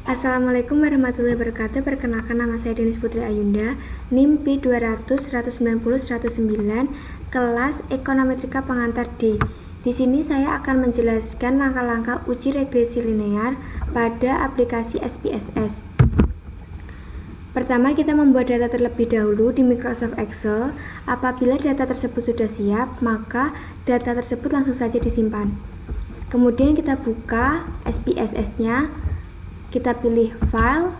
Assalamualaikum warahmatullahi wabarakatuh. Perkenalkan, nama saya Denis Putri Ayunda, NIM P200-190-109, kelas Ekonometrika pengantar D. Di sini saya akan menjelaskan langkah-langkah uji regresi linear pada aplikasi SPSS. Pertama, kita membuat data terlebih dahulu di Microsoft Excel. Apabila data tersebut sudah siap, maka data tersebut langsung saja disimpan. Kemudian kita buka SPSS-nya. Kita pilih file,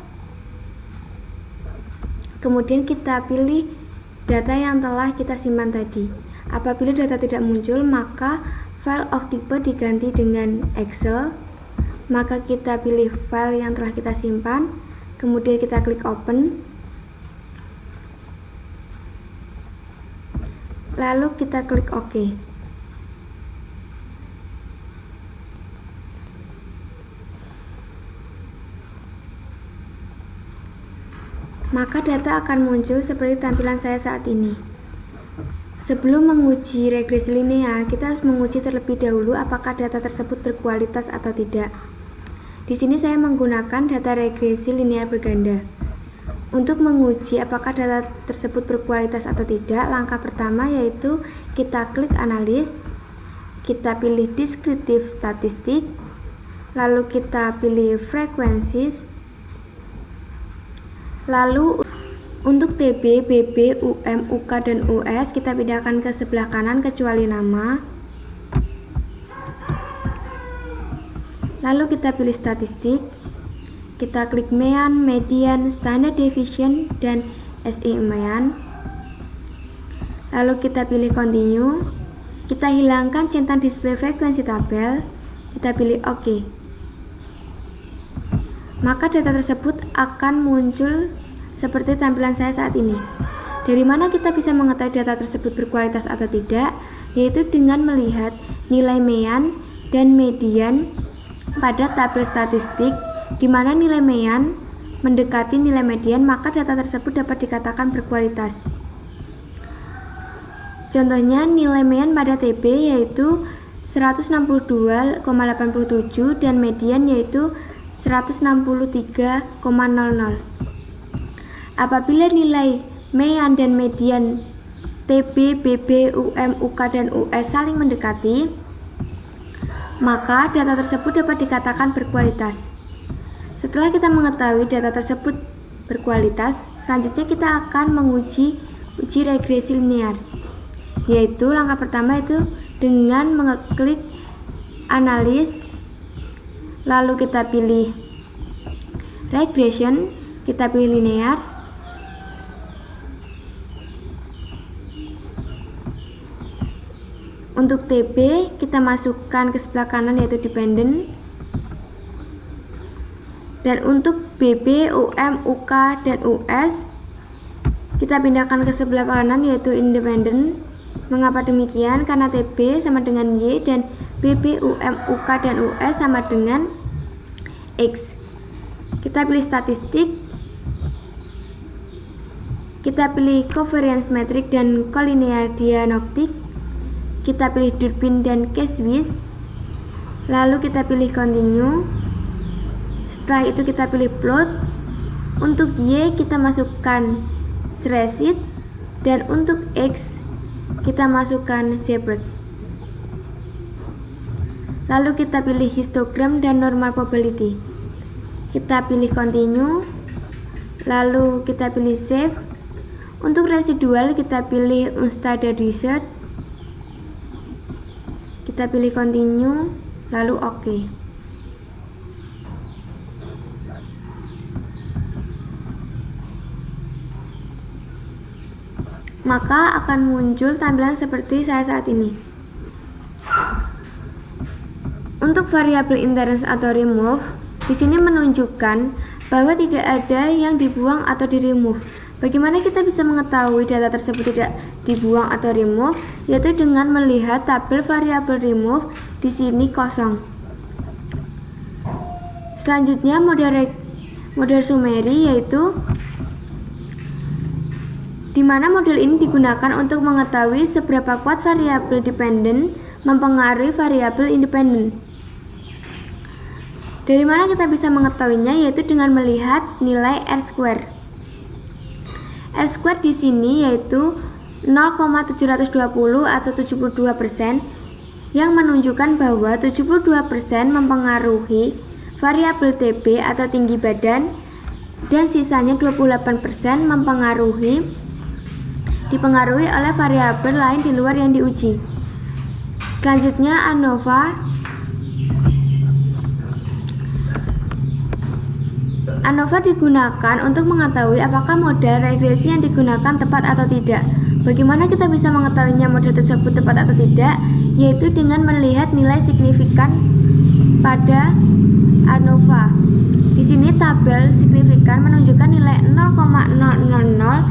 kemudian kita pilih data yang telah kita simpan tadi. Apabila data tidak muncul, maka file of type diganti dengan Excel. Maka kita pilih file yang telah kita simpan, kemudian kita klik open, lalu kita klik OK. Maka data akan muncul seperti tampilan saya saat ini. Sebelum menguji regresi linear, kita harus menguji terlebih dahulu apakah data tersebut berkualitas atau tidak. Di sini saya menggunakan data regresi linear berganda. Untuk menguji apakah data tersebut berkualitas atau tidak, langkah pertama yaitu kita klik analis, kita pilih deskriptif statistik, lalu kita pilih frequencies. Lalu untuk TB, BB, UM, UK, dan US kita pindahkan ke sebelah kanan kecuali nama. Lalu kita pilih statistik. Kita klik mean, median, standard deviation, dan SI mean. Lalu kita pilih continue. Kita hilangkan centang display frekuensi tabel. Kita pilih OK. Maka data tersebut akan muncul seperti tampilan saya saat ini. Dari mana kita bisa mengetahui data tersebut berkualitas atau tidak? Yaitu dengan melihat nilai mean dan median pada tabel statistik, di mana nilai mean mendekati nilai median, maka data tersebut dapat dikatakan berkualitas. Contohnya nilai mean pada TB yaitu 162,87 dan median yaitu 163,00. Apabila nilai mean dan median TB, BB, UM, UK, dan US saling mendekati, maka data tersebut dapat dikatakan berkualitas. Setelah kita mengetahui data tersebut berkualitas, selanjutnya kita akan menguji uji regresi linear. Yaitu langkah pertama itu dengan mengeklik analis, lalu kita pilih regression, kita pilih linear. Untuk TB kita masukkan ke sebelah kanan yaitu dependent. Dan untuk BB, UM, UK, dan US kita pindahkan ke sebelah kanan yaitu independent. Mengapa demikian? Karena TB sama dengan Y dan BB, UM, UK, dan US sama dengan X. Kita pilih statistik, kita pilih covariance metric dan collinear diagnostic, kita pilih Durbin dan Case-Wise, lalu kita pilih continue. Setelah itu kita pilih plot. Untuk Y kita masukkan spreadsheet, dan untuk X kita masukkan shepherd. Lalu kita pilih histogram dan normal probability. Kita pilih continue, lalu kita pilih save. Untuk residual kita pilih unstandard desert, kita pilih continue, lalu OK. Maka akan muncul tampilan seperti saya saat ini. Untuk variabel inheritance atau remove, di sini menunjukkan bahwa tidak ada yang dibuang atau di-remove. Bagaimana kita bisa mengetahui data tersebut tidak dibuang atau remove? Yaitu dengan melihat tabel variabel remove di sini kosong. Selanjutnya model summary, yaitu di mana model ini digunakan untuk mengetahui seberapa kuat variabel dependent mempengaruhi variabel independent. Dari mana kita bisa mengetahuinya? Yaitu dengan melihat nilai R². R² di sini yaitu 0,720 atau 72%, yang menunjukkan bahwa 72% mempengaruhi variabel TB atau tinggi badan, dan sisanya 28% dipengaruhi oleh variabel lain di luar yang diuji. Selanjutnya ANOVA digunakan untuk mengetahui apakah model regresi yang digunakan tepat atau tidak. Bagaimana kita bisa mengetahuinya model tersebut tepat atau tidak? Yaitu dengan melihat nilai signifikan pada ANOVA. Di sini tabel signifikan menunjukkan nilai 0,000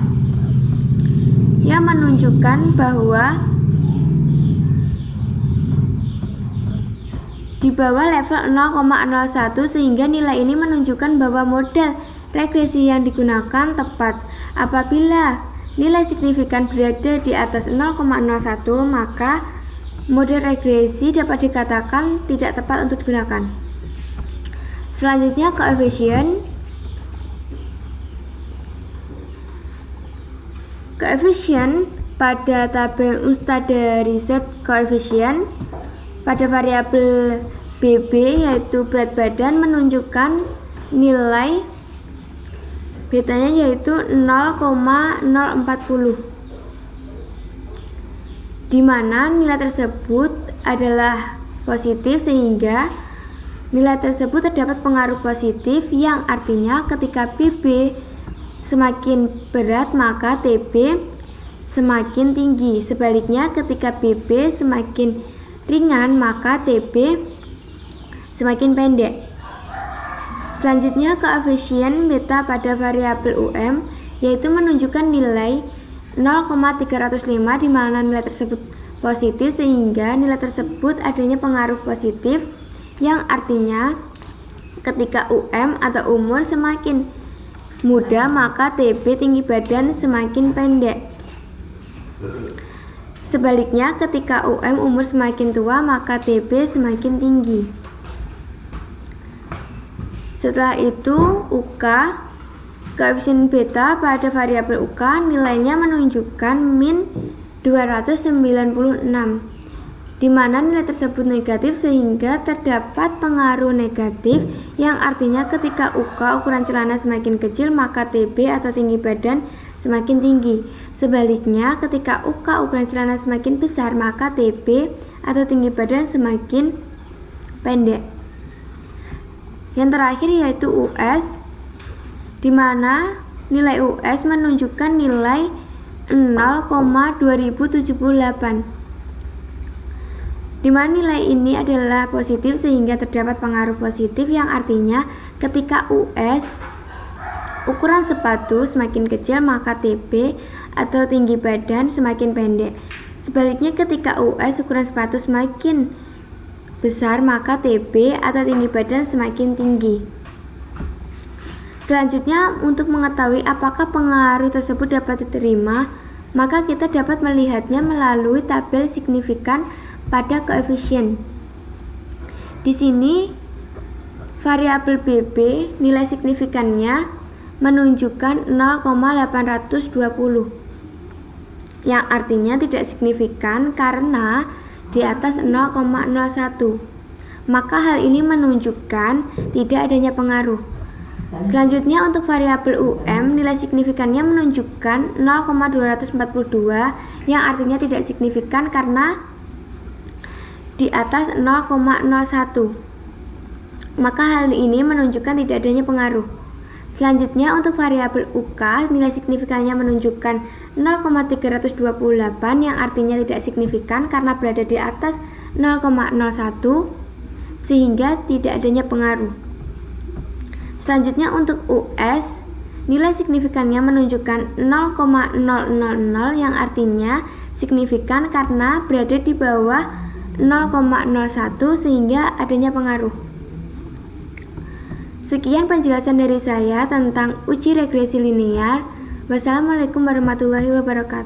yang menunjukkan bahwa di bawah level 0,01, sehingga nilai ini menunjukkan bahwa model regresi yang digunakan tepat. Apabila nilai signifikan berada di atas 0,01, maka model regresi dapat dikatakan tidak tepat untuk digunakan. Selanjutnya koefisien. Koefisien pada tabel Ustadz koefisien pada variabel BB yaitu berat badan menunjukkan nilai betanya yaitu 0,040, di mana nilai tersebut adalah positif, sehingga nilai tersebut terdapat pengaruh positif, yang artinya ketika BB semakin berat maka TB semakin tinggi. Sebaliknya ketika BB semakin ringan maka TB semakin pendek. Selanjutnya koefisien beta pada variabel UM yaitu menunjukkan nilai 0,305, di mana nilai tersebut positif, sehingga nilai tersebut adanya pengaruh positif, yang artinya ketika UM atau umur semakin muda maka TB tinggi badan semakin pendek. Sebaliknya ketika UM umur semakin tua maka TB semakin tinggi. Setelah itu UK, koefisien beta pada variabel UK nilainya menunjukkan min 296, di mana nilai tersebut negatif, sehingga terdapat pengaruh negatif, yang artinya ketika UK ukuran celana semakin kecil maka TB atau tinggi badan semakin tinggi. Sebaliknya ketika UK ukuran celana semakin besar maka TB atau tinggi badan semakin pendek. Yang terakhir yaitu US, di mana nilai US menunjukkan nilai 0,2078, di mana nilai ini adalah positif, sehingga terdapat pengaruh positif, yang artinya ketika US ukuran sepatu semakin kecil maka TB atau tinggi badan semakin pendek. Sebaliknya ketika US ukuran sepatu semakin besar maka TB atau tinggi badan semakin tinggi. Selanjutnya, untuk mengetahui apakah pengaruh tersebut dapat diterima, maka kita dapat melihatnya melalui tabel signifikan pada koefisien. Di sini variabel BB nilai signifikannya menunjukkan 0,820, yang artinya tidak signifikan karena di atas 0,01. Maka hal ini menunjukkan tidak adanya pengaruh. Selanjutnya untuk variabel UM nilai signifikannya menunjukkan 0,242, yang artinya tidak signifikan karena di atas 0,01. Maka hal ini menunjukkan tidak adanya pengaruh. Selanjutnya untuk variabel UK nilai signifikannya menunjukkan 0,328, yang artinya tidak signifikan karena berada di atas 0,01, sehingga tidak adanya pengaruh. Selanjutnya untuk US nilai signifikannya menunjukkan 0,000, yang artinya signifikan karena berada di bawah 0,01, sehingga adanya pengaruh. Sekian penjelasan dari saya tentang uji regresi linear. Wassalamualaikum warahmatullahi wabarakatuh.